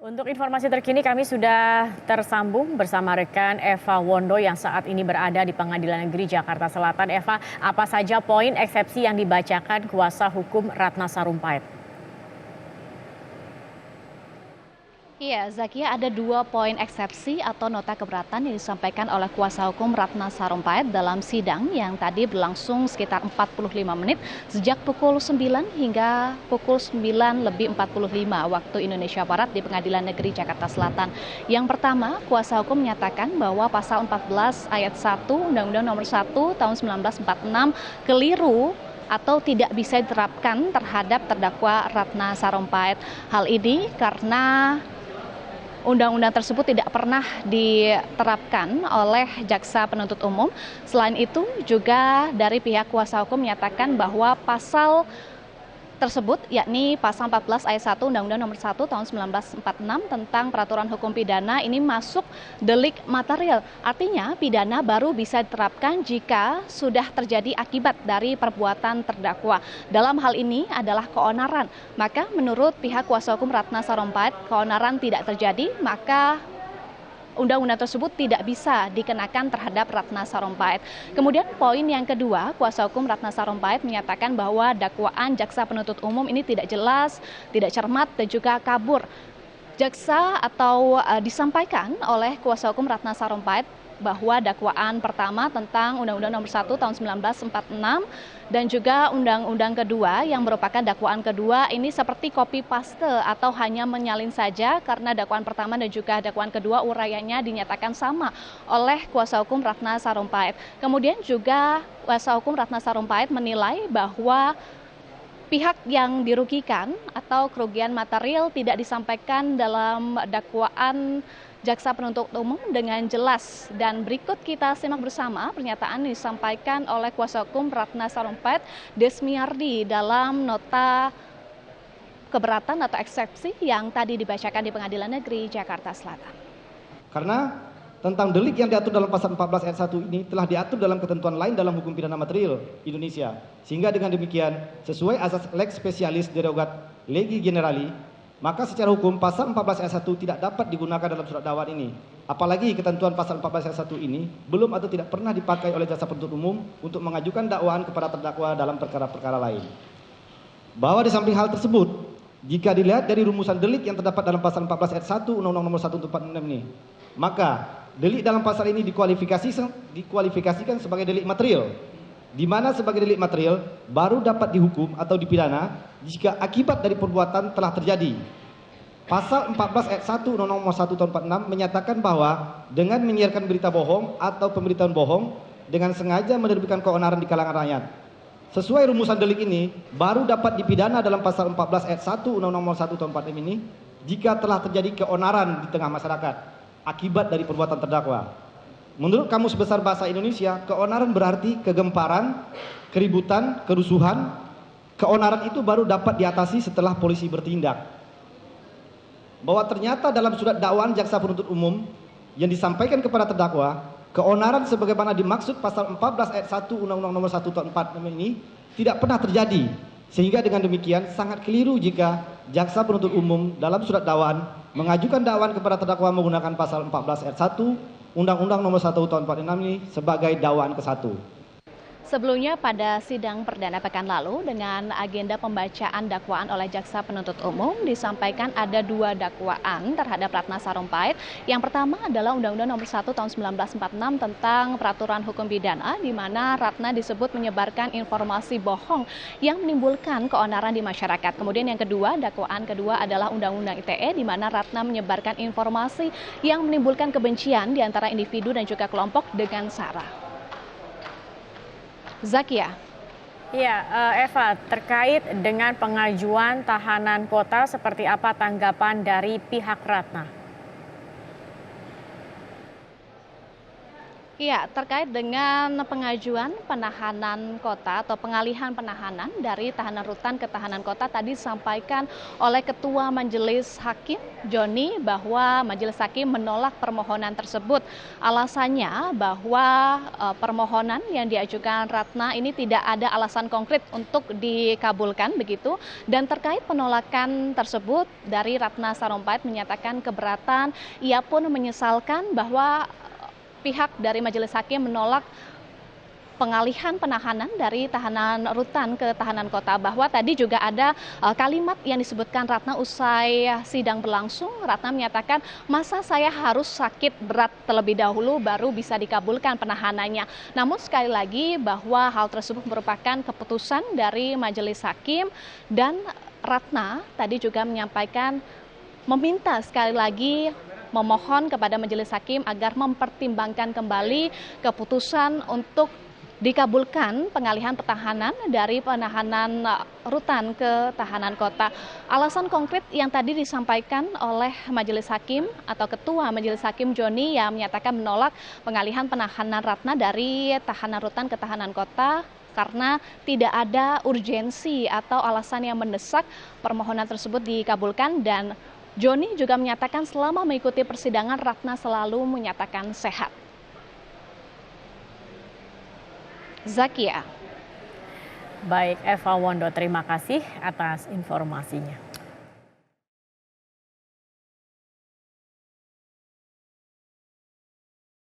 Untuk informasi terkini kami sudah tersambung bersama rekan Eva Wondo yang saat ini berada di Pengadilan Negeri Jakarta Selatan. Eva, apa saja poin eksepsi yang dibacakan kuasa hukum Ratna Sarumpait? Iya, Zakia, ada 2 poin eksepsi atau nota keberatan yang disampaikan oleh kuasa hukum Ratna Sarumpait dalam sidang yang tadi berlangsung sekitar 45 menit sejak pukul 9 hingga pukul 9:45 waktu Indonesia Barat di Pengadilan Negeri Jakarta Selatan. Yang pertama, kuasa hukum menyatakan bahwa pasal 14 ayat 1 Undang-Undang Nomor 1 Tahun 1946 keliru atau tidak bisa diterapkan terhadap terdakwa Ratna Sarumpait. Hal ini karena undang-undang tersebut tidak pernah diterapkan oleh jaksa penuntut umum. Selain itu juga dari pihak kuasa hukum menyatakan bahwa pasal tersebut yakni pasal 14 ayat 1 Undang-Undang Nomor 1 Tahun 1946 tentang peraturan hukum pidana ini masuk delik material. Artinya pidana baru bisa diterapkan jika sudah terjadi akibat dari perbuatan terdakwa. Dalam hal ini adalah keonaran. Maka menurut pihak kuasa hukum Ratna Sarumpait, keonaran tidak terjadi, maka undang-undang tersebut tidak bisa dikenakan terhadap Ratna Sarumpait. Kemudian poin yang kedua, kuasa hukum Ratna Sarumpait menyatakan bahwa dakwaan jaksa penuntut umum ini tidak jelas, tidak cermat dan juga kabur. Jaksa atau disampaikan oleh kuasa hukum Ratna Sarumpait bahwa dakwaan pertama tentang Undang-Undang Nomor 1 Tahun 1946 dan juga Undang-Undang kedua yang merupakan dakwaan kedua ini seperti copy paste atau hanya menyalin saja karena dakwaan pertama dan juga dakwaan kedua uraiannya dinyatakan sama oleh kuasa hukum Ratna Sarumpait. Kemudian juga kuasa hukum Ratna Sarumpait menilai bahwa pihak yang dirugikan atau kerugian material tidak disampaikan dalam dakwaan jaksa penuntut umum dengan jelas. Dan berikut kita simak bersama pernyataan disampaikan oleh kuasa hukum Ratna Sarumpait, Desmiardi, dalam nota keberatan atau eksepsi yang tadi dibacakan di Pengadilan Negeri Jakarta Selatan. Karena tentang delik yang diatur dalam pasal 14 ayat 1 ini telah diatur dalam ketentuan lain dalam hukum pidana material Indonesia. Sehingga dengan demikian sesuai asas lex specialis derogat legi generali, maka secara hukum pasal 14 ayat 1 tidak dapat digunakan dalam surat dakwaan ini. Apalagi ketentuan pasal 14 ayat 1 ini belum atau tidak pernah dipakai oleh jaksa penuntut umum untuk mengajukan dakwaan kepada terdakwa dalam perkara-perkara lain. Bahwa di samping hal tersebut, jika dilihat dari rumusan delik yang terdapat dalam pasal 14 ayat 1 Undang-Undang Nomor 1 Tahun 1946 ini, maka delik dalam pasal ini dikualifikasikan sebagai delik material, di mana sebagai delik material baru dapat dihukum atau dipidana jika akibat dari perbuatan telah terjadi. Pasal 14 ayat 1 Undang-Undang Nomor 1 Tahun 46 menyatakan bahwa dengan menyiarkan berita bohong atau pemberitaan bohong dengan sengaja menerbitkan keonaran di kalangan rakyat. Sesuai rumusan delik ini baru dapat dipidana dalam pasal 14 ayat 1 Undang-Undang Nomor 1 Tahun 46 ini jika telah terjadi keonaran di tengah masyarakat akibat dari perbuatan terdakwa. Menurut Kamus Besar Bahasa Indonesia, keonaran berarti kegemparan, keributan, kerusuhan. Keonaran itu baru dapat diatasi setelah polisi bertindak. Bahwa ternyata dalam surat dakwaan jaksa penuntut umum yang disampaikan kepada terdakwa, keonaran sebagaimana dimaksud pasal 14 ayat 1 Undang-Undang Nomor 1 Tahun 46 ini tidak pernah terjadi. Sehingga dengan demikian sangat keliru jika jaksa penuntut umum dalam surat dakwaan mengajukan dakwaan kepada terdakwa menggunakan pasal 14 ayat 1 Undang-Undang Nomor 1 Tahun 46 ini sebagai dakwaan ke-1. Sebelumnya pada sidang perdana pekan lalu dengan agenda pembacaan dakwaan oleh jaksa penuntut umum disampaikan ada 2 dakwaan terhadap Ratna Sarumpait. Yang pertama adalah Undang-Undang Nomor 1 Tahun 1946 tentang peraturan hukum pidana di mana Ratna disebut menyebarkan informasi bohong yang menimbulkan keonaran di masyarakat. Kemudian yang kedua, dakwaan kedua adalah Undang-Undang ITE di mana Ratna menyebarkan informasi yang menimbulkan kebencian di antara individu dan juga kelompok dengan sara. Zakia. Ya, Eva, terkait dengan pengajuan tahanan kota, seperti apa tanggapan dari pihak Ratna? Iya, terkait dengan pengajuan penahanan kota atau pengalihan penahanan dari tahanan rutan ke tahanan kota tadi disampaikan oleh Ketua Majelis Hakim Joni bahwa Majelis Hakim menolak permohonan tersebut. Alasannya bahwa permohonan yang diajukan Ratna ini tidak ada alasan konkret untuk dikabulkan begitu. Dan terkait penolakan tersebut dari Ratna Sarumpait menyatakan keberatan, ia pun menyesalkan bahwa pihak dari Majelis Hakim menolak pengalihan penahanan dari tahanan rutan ke tahanan kota, bahwa tadi juga ada kalimat yang disebutkan Ratna usai sidang berlangsung. Ratna menyatakan, masa saya harus sakit berat terlebih dahulu baru bisa dikabulkan penahanannya. Namun sekali lagi bahwa hal tersebut merupakan keputusan dari Majelis Hakim, dan Ratna tadi juga menyampaikan meminta sekali lagi memohon kepada Majelis Hakim agar mempertimbangkan kembali keputusan untuk dikabulkan pengalihan penahanan dari penahanan rutan ke tahanan kota. Alasan konkret yang tadi disampaikan oleh Majelis Hakim atau Ketua Majelis Hakim Joni yang menyatakan menolak pengalihan penahanan Ratna dari tahanan rutan ke tahanan kota karena tidak ada urgensi atau alasan yang mendesak permohonan tersebut dikabulkan. Dan Joni juga menyatakan selama mengikuti persidangan Ratna selalu menyatakan sehat. Zakia. Baik, Eva Wondo, terima kasih atas informasinya.